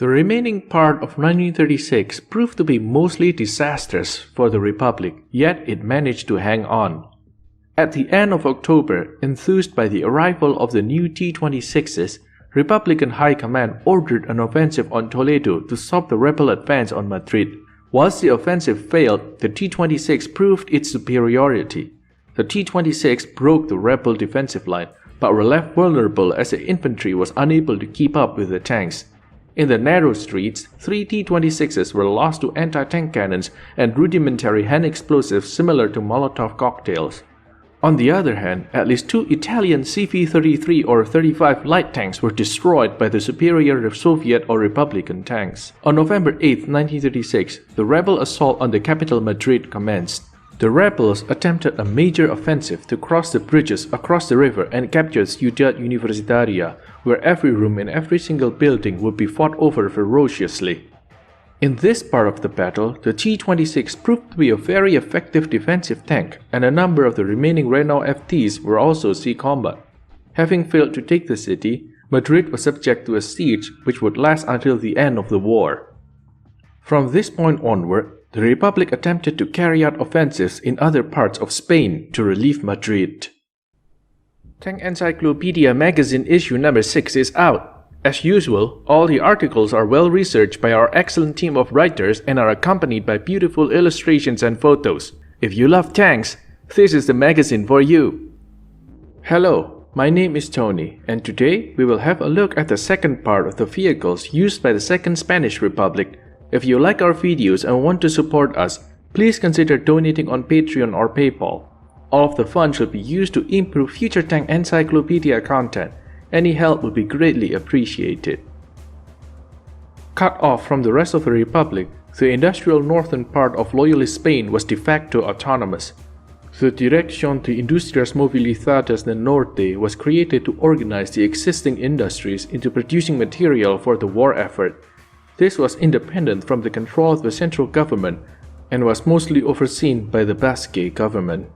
The remaining part of 1936 proved to be mostly disastrous for the Republic, yet it managed to hang on. At the end of October, enthused by the arrival of the new T-26s, Republican High Command ordered an offensive on Toledo to stop the rebel advance on Madrid. Whilst the offensive failed, the T-26 proved its superiority. The T-26 broke the rebel defensive line, but were left vulnerable as the infantry was unable to keep up with the tanks. In the narrow streets, 3 T-26s were lost to anti-tank cannons and rudimentary hand explosives similar to Molotov cocktails. On the other hand, at least 2 Italian CV33 or 35 light tanks were destroyed by the superior Soviet or Republican tanks. On November 8, 1936, the rebel assault on the capital Madrid commenced. The rebels attempted a major offensive to cross the bridges across the river and capture Ciudad Universitaria, where every room in every single building would be fought over ferociously. In this part of the battle, the T-26 proved to be a very effective defensive tank, and a number of the remaining Renault FTs were also sea combat. Having failed to take the city, Madrid was subject to a siege which would last until the end of the war. From this point onward, the Republic attempted to carry out offensives in other parts of Spain to relieve Madrid. Tank Encyclopedia magazine issue number 6 is out. As usual, all the articles are well researched by our excellent team of writers and are accompanied by beautiful illustrations and photos. If you love tanks, this is the magazine for you. Hello, my name is Tony, and today we will have a look at the second part of the vehicles used by the Second Spanish Republic. If you like our videos and want to support us, please consider donating on Patreon or PayPal. All of the funds should be used to improve future Tank Encyclopedia content. Any help would be greatly appreciated. Cut off from the rest of the Republic, the industrial northern part of Loyalist Spain was de facto autonomous. The Dirección de Industrias Movilizadas del Norte was created to organize the existing industries into producing material for the war effort. This was independent from the control of the central government and was mostly overseen by the Basque government.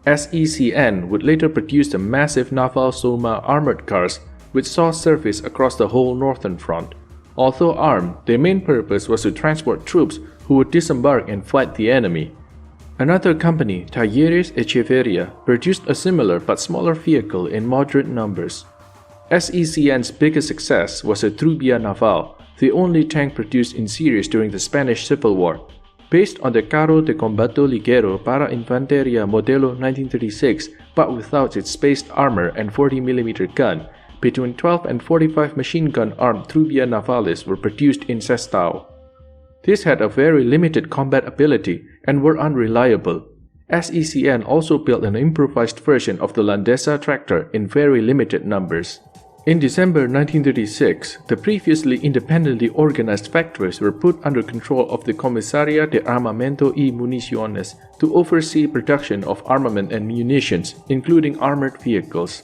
SECN would later produce the massive Naval Soma armored cars, which saw service across the whole northern front. Although armed, their main purpose was to transport troops who would disembark and fight the enemy. Another company, Talleres Echeverria, produced a similar but smaller vehicle in moderate numbers. SECN's biggest success was the Trubia Naval, the only tank produced in series during the Spanish Civil War. Based on the Carro de Combate Ligero para Infantería Modelo 1936, but without its spaced armor and 40mm gun, between 12 and 45 machine gun-armed Trubia Navales were produced in Sestao. These had a very limited combat ability and were unreliable. SECN also built an improvised version of the Landesa tractor in very limited numbers. In December 1936, the previously independently organized factories were put under control of the Comisaría de Armamento y Municiones to oversee production of armament and munitions, including armored vehicles.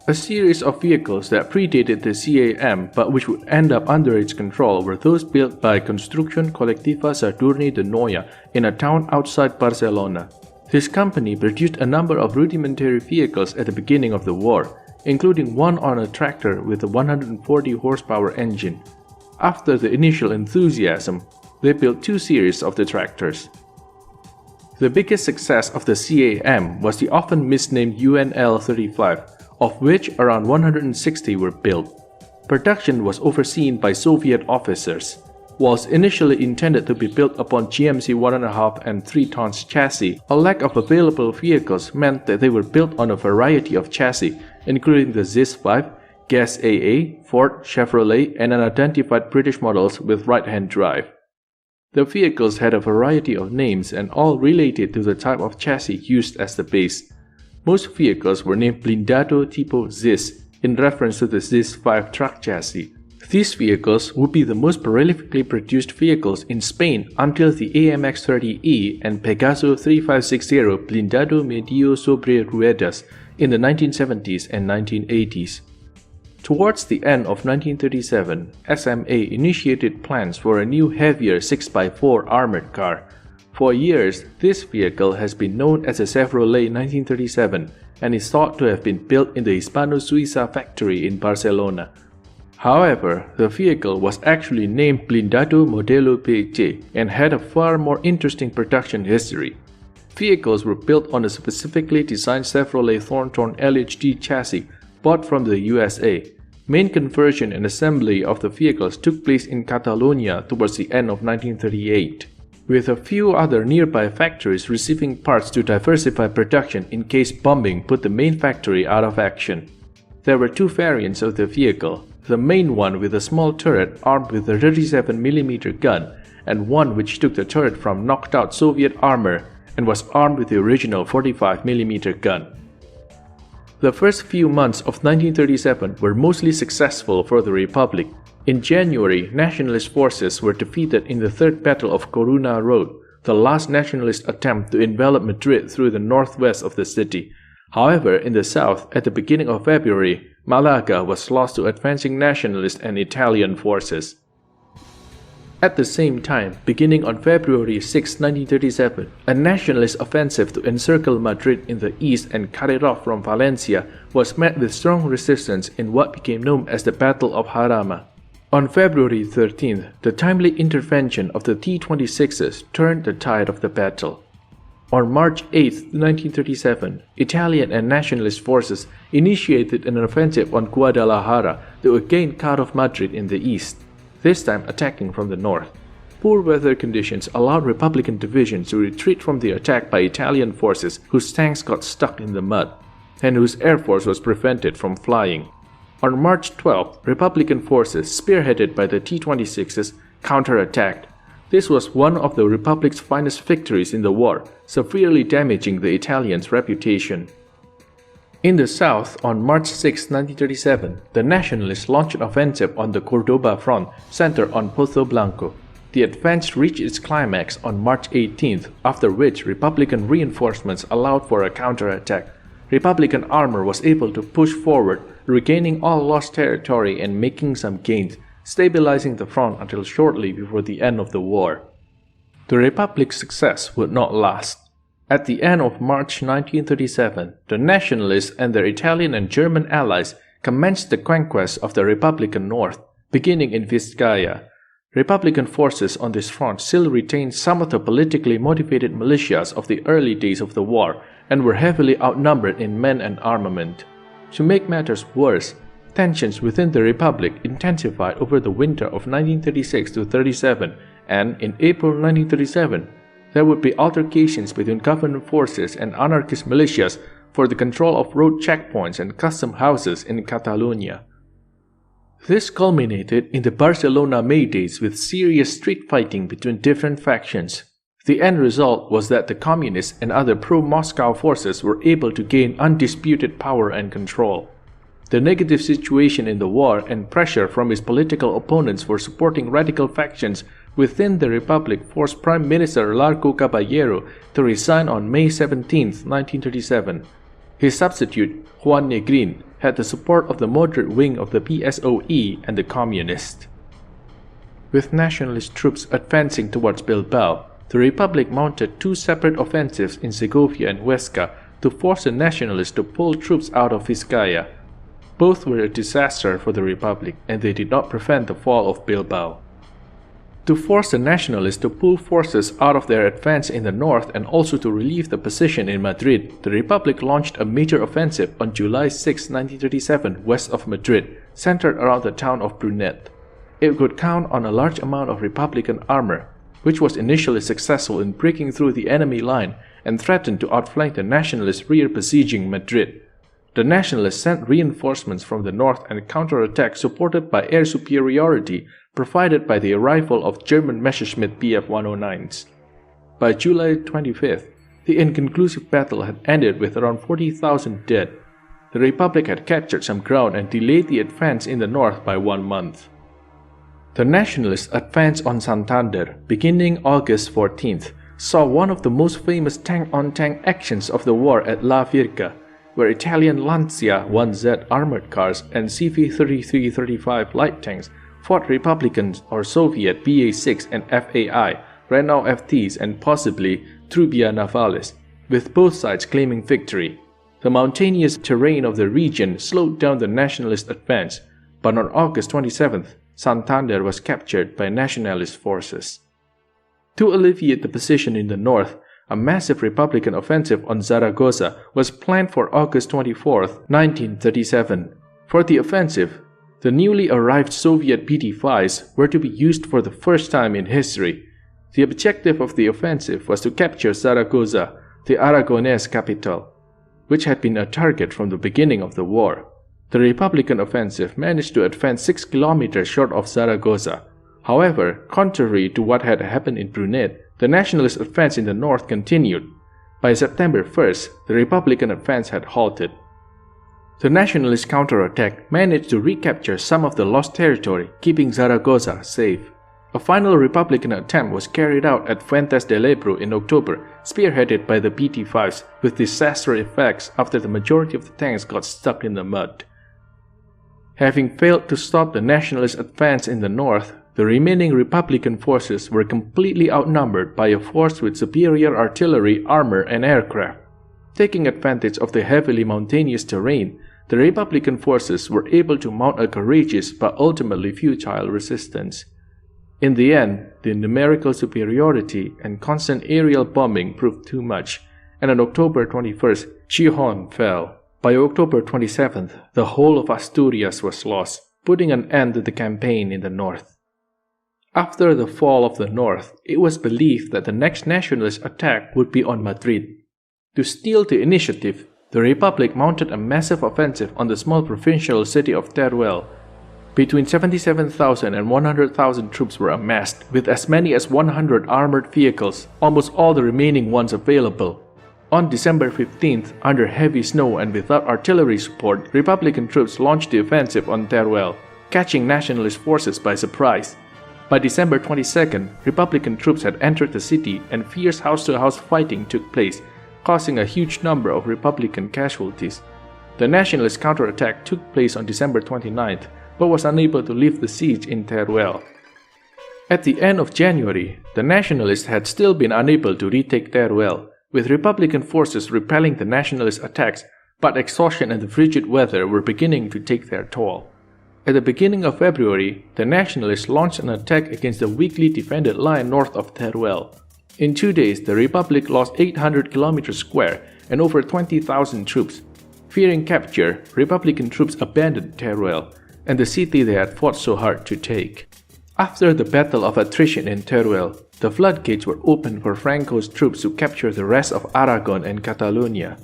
A series of vehicles that predated the CAM but which would end up under its control were those built by Construcción Colectiva Sadurní de Noia in a town outside Barcelona. This company produced a number of rudimentary vehicles at the beginning of the war, including one on a tractor with a 140 horsepower engine. After the initial enthusiasm, they built 2 series of the tractors. The biggest success of the CAM was the often misnamed UNL-35, of which around 160 were built. Production was overseen by Soviet officers. Whilst initially intended to be built upon GMC 1.5 and 3 tons chassis, a lack of available vehicles meant that they were built on a variety of chassis, including the ZIS-5, Gas AA, Ford, Chevrolet, and unidentified British models with right-hand drive. The vehicles had a variety of names and all related to the type of chassis used as the base. Most vehicles were named Blindado Tipo ZIS, in reference to the ZIS-5 truck chassis. These vehicles would be the most prolifically produced vehicles in Spain until the AMX-30E and Pegaso 3560 Blindado Medio sobre Ruedas in the 1970s and 1980s. Towards the end of 1937, SMA initiated plans for a new heavier 6x4 armored car. For years, this vehicle has been known as the Chevrolet 1937 and is thought to have been built in the Hispano-Suiza factory in Barcelona. However, the vehicle was actually named Blindado Modelo PJ and had a far more interesting production history. Vehicles were built on a specifically designed Chevrolet Thornton LHD chassis bought from the USA. Main conversion and assembly of the vehicles took place in Catalonia towards the end of 1938, with a few other nearby factories receiving parts to diversify production in case bombing put the main factory out of action. There were two variants of the vehicle, the main one with a small turret armed with a 37mm gun, and one which took the turret from knocked-out Soviet armor and was armed with the original 45mm gun. The first few months of 1937 were mostly successful for the Republic. In January, nationalist forces were defeated in the Third Battle of Coruna Road, the last nationalist attempt to envelop Madrid through the northwest of the city. However, in the south, at the beginning of February, Malaga was lost to advancing nationalist and Italian forces. At the same time, beginning on February 6, 1937, a nationalist offensive to encircle Madrid in the east and cut it off from Valencia was met with strong resistance in what became known as the Battle of Jarama. On February 13th, the timely intervention of the T-26s turned the tide of the battle. On March 8, 1937, Italian and nationalist forces initiated an offensive on Guadalajara to again cut off Madrid in the east, this time attacking from the north. Poor weather conditions allowed Republican divisions to retreat from the attack by Italian forces whose tanks got stuck in the mud, and whose air force was prevented from flying. On March 12, Republican forces, spearheaded by the T-26s, counterattacked. This was one of the Republic's finest victories in the war, severely damaging the Italians' reputation. In the south, on March 6, 1937, the nationalists launched an offensive on the Cordoba front, centered on Pozo Blanco. The advance reached its climax on March 18th, after which Republican reinforcements allowed for a counterattack. Republican armor was able to push forward, regaining all lost territory and making some gains, stabilizing the front until shortly before the end of the war. The Republic's success would not last. At the end of March 1937, the nationalists and their Italian and German allies commenced the conquest of the Republican North, beginning in Vizcaya. Republican forces on this front still retained some of the politically motivated militias of the early days of the war and were heavily outnumbered in men and armament. To make matters worse, tensions within the Republic intensified over the winter of 1936-37, and in April 1937, there would be altercations between government forces and anarchist militias for the control of road checkpoints and custom houses in Catalonia. This culminated in the Barcelona May Days with serious street fighting between different factions. The end result was that the communists and other pro-Moscow forces were able to gain undisputed power and control. The negative situation in the war and pressure from his political opponents for supporting radical factions within the Republic forced Prime Minister Largo Caballero to resign on May 17, 1937. His substitute, Juan Negrin, had the support of the moderate wing of the PSOE and the Communists. With nationalist troops advancing towards Bilbao, the Republic mounted two separate offensives in Segovia and Huesca to force the nationalists to pull troops out of Vizcaya. Both were a disaster for the Republic, and they did not prevent the fall of Bilbao. To force the nationalists to pull forces out of their advance in the north and also to relieve the position in Madrid, the Republic launched a major offensive on July 6, 1937 west of Madrid, centered around the town of Brunet. It could count on a large amount of Republican armor, which was initially successful in breaking through the enemy line and threatened to outflank the nationalists' rear besieging Madrid. The nationalists sent reinforcements from the north and counterattacked supported by air superiority provided by the arrival of German Messerschmitt Bf-109s. By July 25th, the inconclusive battle had ended with around 40,000 dead. The Republic had captured some ground and delayed the advance in the north by 1 month. The nationalists' advance on Santander, beginning August 14th, saw one of the most famous tank-on-tank actions of the war at La Virga, where Italian Lancia 1Z armored cars and CV33-35 light tanks fought Republican or Soviet BA-6 and FAI, Renault FTs and possibly Trubia Navales, with both sides claiming victory. The mountainous terrain of the region slowed down the nationalist advance, but on August 27th, Santander was captured by nationalist forces. To alleviate the position in the north, a massive Republican offensive on Zaragoza was planned for August 24, 1937. For the offensive, the newly arrived Soviet PT-5s were to be used for the first time in history. The objective of the offensive was to capture Zaragoza, the Aragonese capital, which had been a target from the beginning of the war. The Republican offensive managed to advance 6 kilometers short of Zaragoza. However, contrary to what had happened in Brunete, the nationalist advance in the north continued. By September 1st, the Republican advance had halted. The nationalist counterattack managed to recapture some of the lost territory, keeping Zaragoza safe. A final Republican attempt was carried out at Fuentes del Ebro in October, spearheaded by the PT-5s, with disastrous effects after the majority of the tanks got stuck in the mud. Having failed to stop the nationalist advance in the north, the remaining Republican forces were completely outnumbered by a force with superior artillery, armor, and aircraft. Taking advantage of the heavily mountainous terrain, the Republican forces were able to mount a courageous but ultimately futile resistance. In the end, the numerical superiority and constant aerial bombing proved too much, and on October 21st, Quirón fell. By October 27th, the whole of Asturias was lost, putting an end to the campaign in the north. After the fall of the north, it was believed that the next nationalist attack would be on Madrid. To steal the initiative, the Republic mounted a massive offensive on the small provincial city of Teruel. Between 77,000 and 100,000 troops were amassed, with as many as 100 armored vehicles, almost all the remaining ones available. On December 15th, under heavy snow and without artillery support, Republican troops launched the offensive on Teruel, catching nationalist forces by surprise. By December 22nd, Republican troops had entered the city and fierce house-to-house fighting took place, causing a huge number of Republican casualties. The nationalist counterattack took place on December 29th, but was unable to lift the siege in Teruel. At the end of January, the nationalists had still been unable to retake Teruel, with Republican forces repelling the nationalist attacks, but exhaustion and the frigid weather were beginning to take their toll. At the beginning of February, the nationalists launched an attack against the weakly defended line north of Teruel. In 2 days, the Republic lost 800 kilometers square and over 20,000 troops. Fearing capture, Republican troops abandoned Teruel and the city they had fought so hard to take. After the Battle of Attrition in Teruel, the floodgates were opened for Franco's troops to capture the rest of Aragon and Catalonia.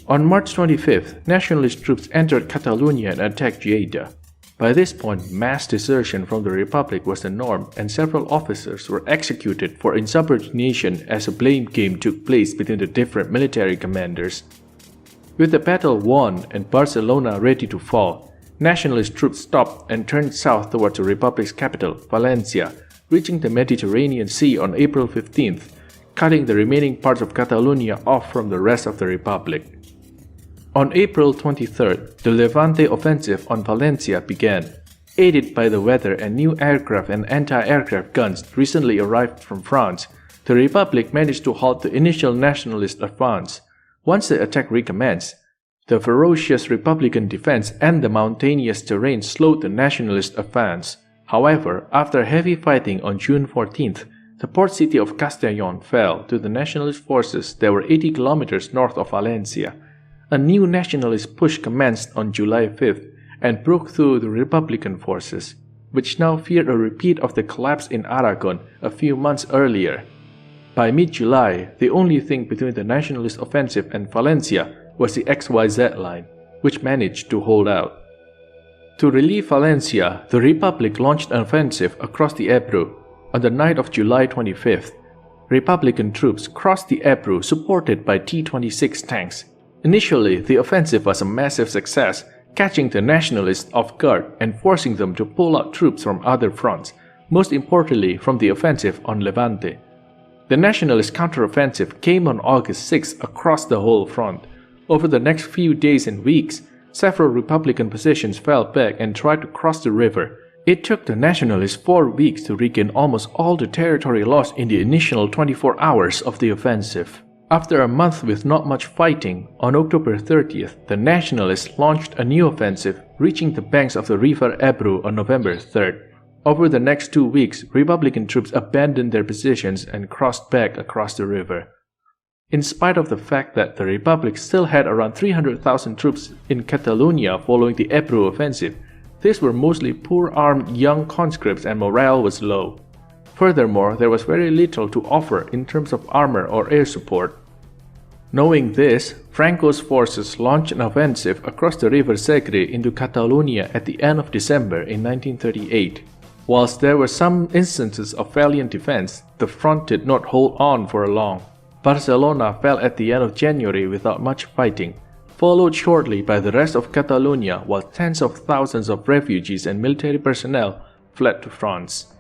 On March 25th, nationalist troops entered Catalonia and attacked Lleida. By this point, mass desertion from the Republic was the norm, and several officers were executed for insubordination as a blame game took place between the different military commanders. With the battle won and Barcelona ready to fall, nationalist troops stopped and turned south towards the Republic's capital, Valencia, reaching the Mediterranean Sea on April 15th, cutting the remaining parts of Catalonia off from the rest of the Republic. On April 23rd, the Levante offensive on Valencia began. Aided by the weather and new aircraft and anti-aircraft guns recently arrived from France, the Republic managed to halt the initial nationalist advance. Once the attack recommenced, the ferocious Republican defense and the mountainous terrain slowed the nationalist advance. However, after heavy fighting on June 14th, the port city of Castellón fell to the nationalist forces that were 80 kilometers north of Valencia. A new nationalist push commenced on July 5th and broke through the Republican forces, which now feared a repeat of the collapse in Aragon a few months earlier. By mid-July, the only thing between the nationalist offensive and Valencia was the XYZ line, which managed to hold out. To relieve Valencia, the Republic launched an offensive across the Ebro. On the night of July 25th, Republican troops crossed the Ebro supported by T-26 tanks. Initially, the offensive was a massive success, catching the nationalists off guard and forcing them to pull out troops from other fronts, most importantly from the offensive on Levante. The nationalist counteroffensive came on August 6 across the whole front. Over the next few days and weeks, several Republican positions fell back and tried to cross the river. It took the nationalists 4 weeks to regain almost all the territory lost in the initial 24 hours of the offensive. After a month with not much fighting, on October 30th, the nationalists launched a new offensive, reaching the banks of the river Ebro on November 3rd. Over the next 2 weeks, Republican troops abandoned their positions and crossed back across the river. In spite of the fact that the Republic still had around 300,000 troops in Catalonia following the Ebro offensive, these were mostly poor-armed young conscripts and morale was low. Furthermore, there was very little to offer in terms of armor or air support. Knowing this, Franco's forces launched an offensive across the river Segre into Catalonia at the end of December in 1938. Whilst there were some instances of valiant defense, the front did not hold on for long. Barcelona fell at the end of January without much fighting, followed shortly by the rest of Catalonia, while tens of thousands of refugees and military personnel fled to France.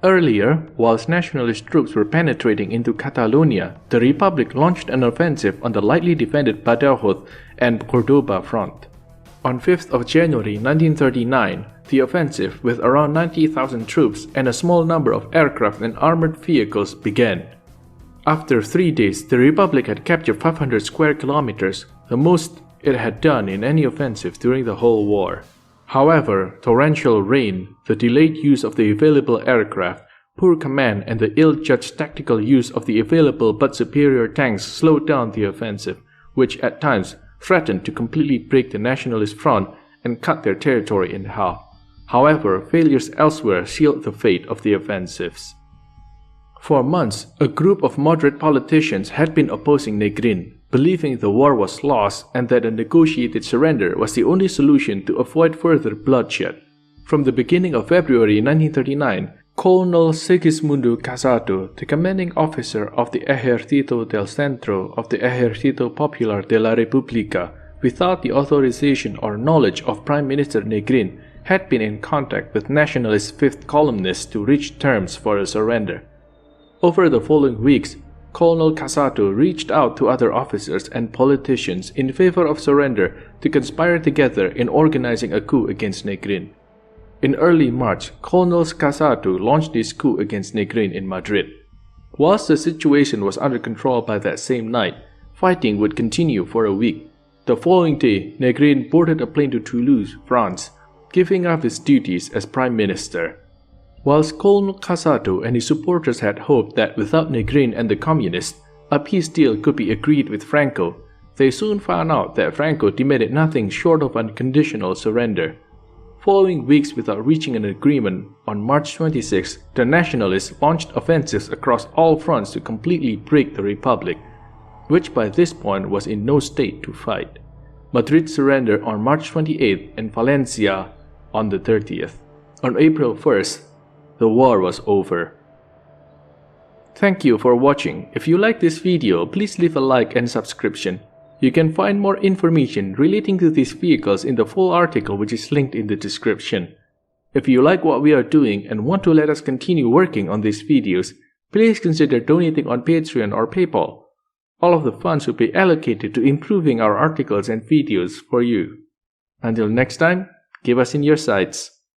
Earlier, whilst nationalist troops were penetrating into Catalonia, the Republic launched an offensive on the lightly defended Badajoz and Cordoba front. On 5th of January 1939, the offensive, with around 90,000 troops and a small number of aircraft and armored vehicles, began. After 3 days, the Republic had captured 500 square kilometers, the most it had done in any offensive during the whole war. However, torrential rain, the delayed use of the available aircraft, poor command and the ill-judged tactical use of the available but superior tanks slowed down the offensive, which at times threatened to completely break the nationalist front and cut their territory in half. However, failures elsewhere sealed the fate of the offensives. For months, a group of moderate politicians had been opposing Negrin, believing the war was lost and that a negotiated surrender was the only solution to avoid further bloodshed. From the beginning of February 1939, Colonel Sigismundo Casato, the commanding officer of the Ejército del Centro of the Ejército Popular de la República, without the authorization or knowledge of Prime Minister Negrin, had been in contact with nationalist fifth columnists to reach terms for a surrender. Over the following weeks, Colonel Casato reached out to other officers and politicians in favor of surrender to conspire together in organizing a coup against Negrin. In early March, Colonel Casato launched his coup against Negrin in Madrid. Whilst the situation was under control by that same night, fighting would continue for a week. The following day, Negrin boarded a plane to Toulouse, France, giving up his duties as Prime Minister. Whilst Colonel Casato and his supporters had hoped that without Negrin and the communists, a peace deal could be agreed with Franco, they soon found out that Franco demanded nothing short of unconditional surrender. Following weeks without reaching an agreement, on March 26, the nationalists launched offensives across all fronts to completely break the Republic, which by this point was in no state to fight. Madrid surrendered on March 28 and Valencia on the 30th. On April 1st, the war was over. Thank you for watching. If you like this video, please leave a like and subscription. You can find more information relating to these vehicles in the full article which is linked in the description. If you like what we are doing and want to let us continue working on these videos, please consider donating on Patreon or PayPal. All of the funds will be allocated to improving our articles and videos for you. Until next time, keep us in your sights.